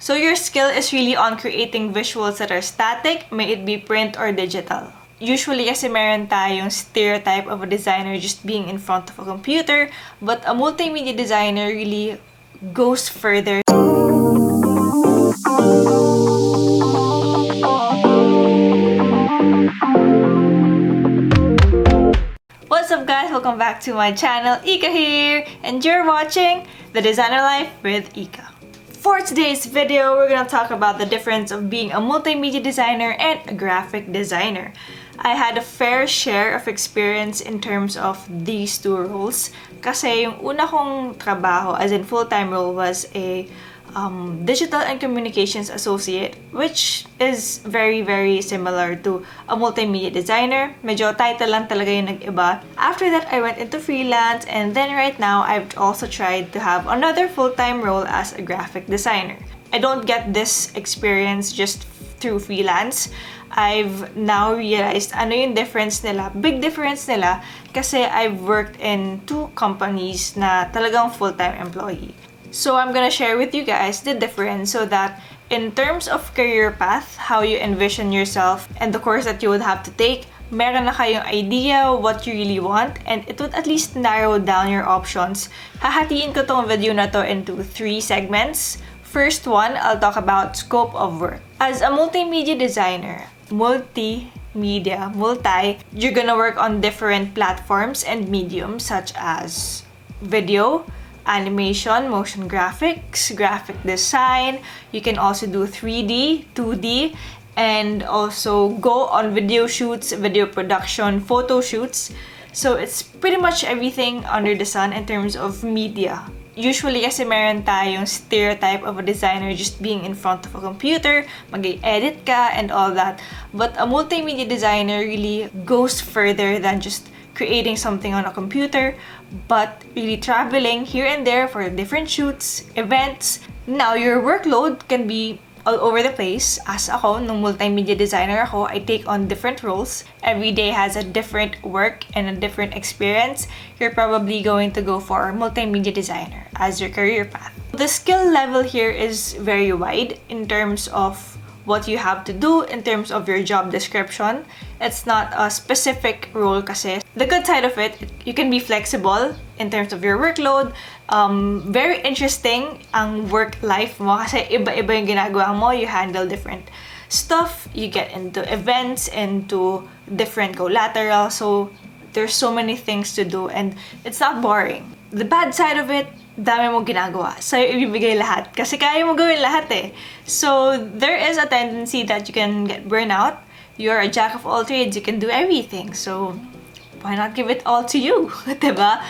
So your skill is really on creating visuals that are static, may it be print or digital. Usually kasi meron tayong stereotype of a designer just being in front of a computer, but a multimedia designer really goes further. What's up guys? Welcome back to my channel. Ika here, and you're watching The Designer Life with Ika. For today's video, we're gonna talk about the difference of being a multimedia designer and a graphic designer. I had a fair share of experience in terms of these two roles kasi yung una kong trabaho as in full-time role was a digital and communications associate, which is very similar to a multimedia designer. Medyo title lang talaga yung nag-iba. After that, I went into freelance, and then right now, I've also tried to have another full-time role as a graphic designer. I don't get this experience just through freelance. I've now realized ano yung difference nila, big difference nila, kasi I've worked in two companies na talagang full-time employee. So I'm gonna share with you guys the difference so that in terms of career path, how you envision yourself and the course that you would have to take, meron na kayong idea what you really want, and it would at least narrow down your options. Hahatiin ko tong video na to into 3 segments. First one, I'll talk about scope of work. As a multimedia designer, you're gonna work on different platforms and mediums such as video, animation, motion graphics, graphic design. You can also do 3D, 2D, and also go on video shoots, video production, photo shoots. So it's pretty much everything under the sun in terms of media. Usually kasi meron tayong stereotype of a designer just being in front of a computer, mag-edit ka and all that. But a multimedia designer really goes further than just creating something on a computer, but really traveling here and there for different shoots, events. Now, your workload can be all over the place. As ako, nung multimedia designer ako, I take on different roles. Every day has a different work and a different experience. You're probably going to go for multimedia designer as your career path. The skill level here is very wide in terms of what you have to do in terms of your job description. It's not a specific role kasi. The good side of it, you can be flexible in terms of your workload. Very interesting ang work life mo kasi iba-iba yung ginagawa mo. You handle different stuff. You get into events, into different collateral. So there's so many things to do and it's not boring. The bad side of it, dami mo ginagawa. Sa'yo ibibigay lahat. Kasi kaya mo gawin lahat eh. So, there is a tendency that you can get burnout. You're a jack of all trades. You can do everything. So, why not give it all to you? Diba?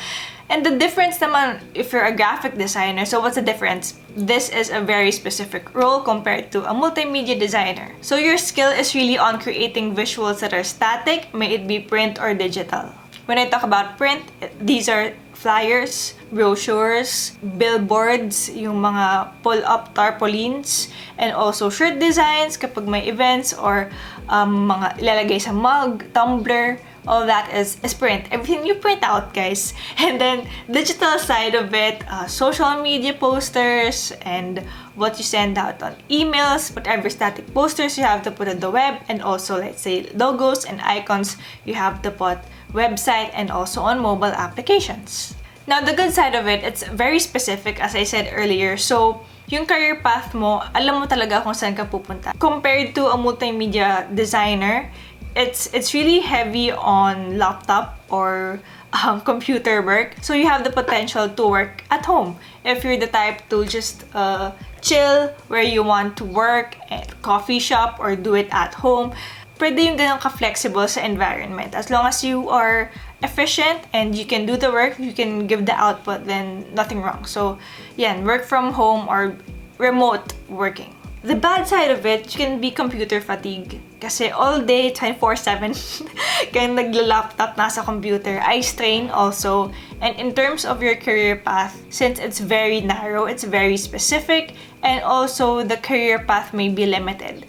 And the difference naman, if you're a graphic designer, so what's the difference? This is a very specific role compared to a multimedia designer. So, your skill is really on creating visuals that are static, may it be print or digital. When I talk about print, these are flyers, brochures, billboards, yung mga pull-up tarpaulins, and also shirt designs kapag may events or mga ilalagay sa mug, tumbler, all that is print. Everything you print out, guys. And then, digital side of it, social media posters, and what you send out on emails, whatever static posters you have to put on the web, and also, let's say, logos and icons you have to put website and also on mobile applications. Now, the good side of it, it's very specific, as I said earlier. So, yung career path mo, alam mo talaga kung saan ka pupunta. Compared to a multimedia designer, it's really heavy on laptop or computer work. So, you have the potential to work at home. If you're the type to just chill where you want to work at a coffee shop or do it at home, pwede yung ganun ka-flexible sa environment. As long as you are efficient and you can do the work, you can give the output, then nothing wrong. So, yan, work from home or remote working. The bad side of it, you can be computer fatigue. Kasi all day, 24/7, kaya nagla-laptop, nasa computer. Eye strain also. And in terms of your career path, since it's very narrow, it's very specific, and also the career path may be limited.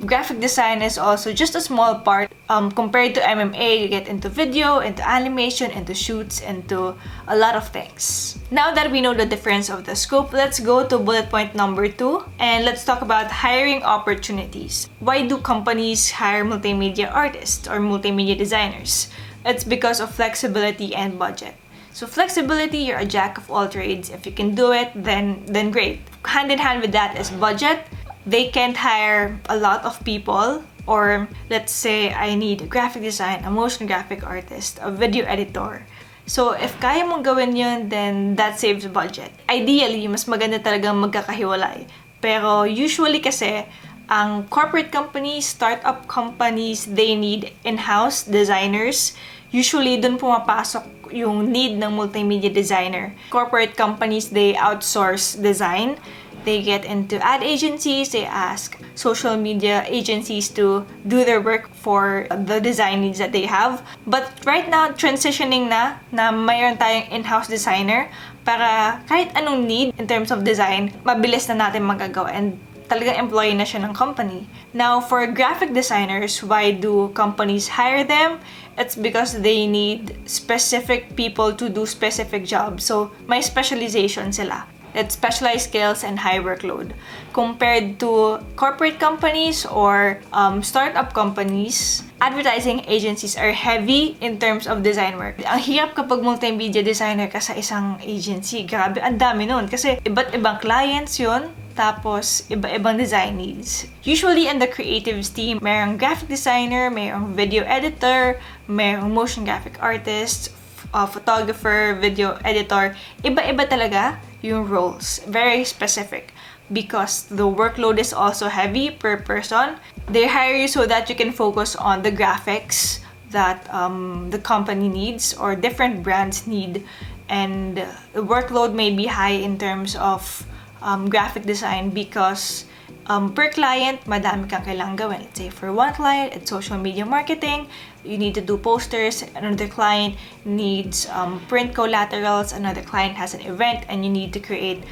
Graphic design is also just a small part Compared to MMA, you get into video, into animation, into shoots, into a lot of things. Now that we know the difference of the scope, let's go to bullet point number 2 and let's talk about hiring opportunities. Why do companies hire multimedia artists or multimedia designers? It's because of flexibility and budget. So flexibility, you're a jack of all trades. If you can do it, then great. Hand in hand with that is budget. They can't hire a lot of people. Or let's say I need a graphic design, a motion graphic artist, a video editor. So if kaya mong gawin yun, then that saves budget. Ideally, mas maganda talagang magkakahiwalay. Pero usually kasi, ang corporate companies, startup companies, they need in-house designers. Usually, dun pumapasok yung need ng multimedia designer. Corporate companies, they outsource design. They get into ad agencies, they ask social media agencies to do their work for the design needs that they have. But right now, transitioning na mayroon tayong in-house designer para kahit anong need in terms of design, mabilis na natin magagawa and talagang employee na siya ng company. Now, for graphic designers, why do companies hire them? It's because they need specific people to do specific jobs. So, may specialization sila. It's specialized skills and high workload. Compared to corporate companies or startup companies, advertising agencies are heavy in terms of design work. Ang hirap kapag multimedia designer ka sa isang agency. Grabe, ang dami nun. Kasi iba't ibang clients yun, tapos iba-ibang design needs. Usually in the creatives team, mayroong graphic designer, mayroong video editor, mayroong motion graphic artist, photographer, video editor. Iba-iba talaga yung roles. Very specific. Because the workload is also heavy per person. They hire you so that you can focus on the graphics that the company needs or different brands need. And the workload may be high in terms of graphic design because per client, madami kang kailangang gawin. Let's say for one client, it's social media marketing. You need to do posters. Another client needs print collaterals. Another client has an event and you need to create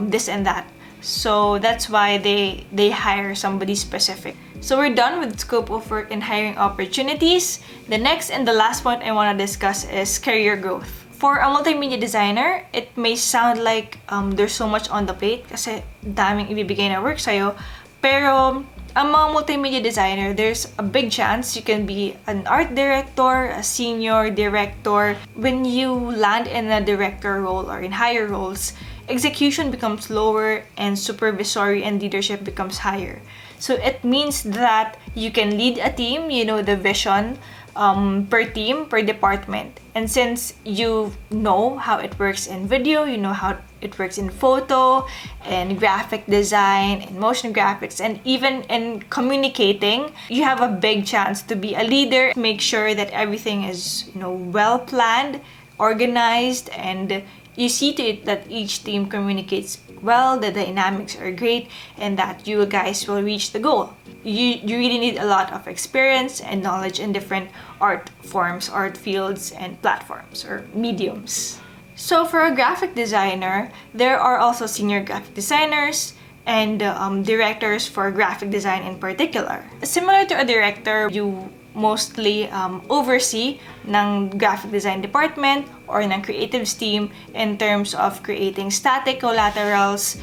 this and that. So that's why they hire somebody specific. So we're done with scope of work and hiring opportunities. The next and the last point I want to discuss is career growth. For a multimedia designer, it may sound like there's so much on the plate kasi daming ibibigay na work sa'yo. Pero ang mga multimedia designer, there's a big chance you can be an art director, a senior director. When you land in a director role or in higher roles, execution becomes lower and supervisory and leadership becomes higher. So it means that you can lead a team, you know the vision, per team, per department. And since you know how it works in video, you know how it works in photo, and graphic design, and motion graphics, and even in communicating, you have a big chance to be a leader. Make sure that everything is, well planned, organized, and you see to it that each team communicates well, the dynamics are great, and that you guys will reach the goal. You really need a lot of experience and knowledge in different art forms, art fields, and platforms or mediums. So for a graphic designer, there are also senior graphic designers and directors for graphic design in particular. Similar to a director, you mostly oversee ng graphic design department or ng creatives team in terms of creating static collaterals,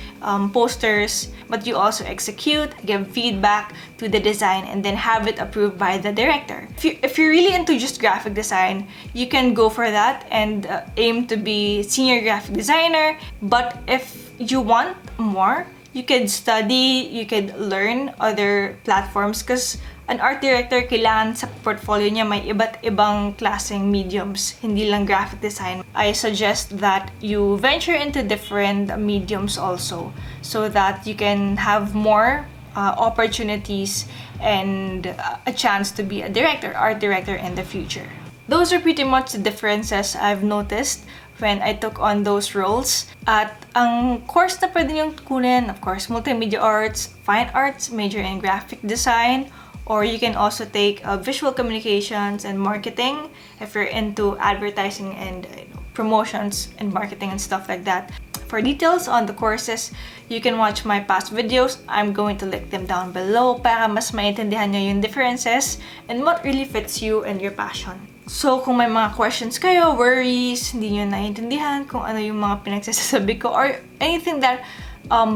posters, but you also execute, give feedback to the design, and then have it approved by the director. If you're really into just graphic design, you can go for that and aim to be senior graphic designer. But if you want more, you could study, you could learn other platforms because an art director, kailangan sa portfolio niya may iba't ibang klaseng mediums, hindi lang graphic design. I suggest that you venture into different mediums also so that you can have more opportunities and a chance to be a director, art director in the future. Those are pretty much the differences I've noticed when I took on those roles. At ang course na pwede niyong kunin, of course, multimedia arts, fine arts, major in graphic design, or you can also take visual communications and marketing if you're into advertising and promotions and marketing and stuff like that. For details on the courses, you can watch my past videos. I'm going to link them down below para mas maintindihan nyo yung differences and what really fits you and your passion. So, kung may mga questions kayo, worries, hindi nyo naiintindihan kung ano yung mga pinagsasabi ko, or anything that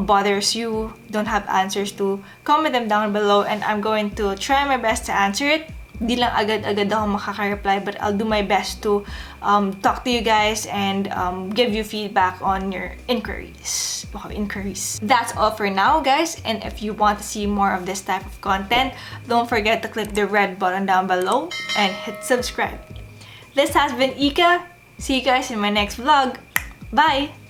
bothers you, don't have answers to, comment them down below and I'm going to try my best to answer it. Di lang agad-agad ako makaka-reply, but I'll do my best to talk to you guys and give you feedback on your inquiries. Wow, inquiries. That's all for now, guys. And if you want to see more of this type of content, don't forget to click the red button down below and hit subscribe. This has been Ika. See you guys in my next vlog. Bye!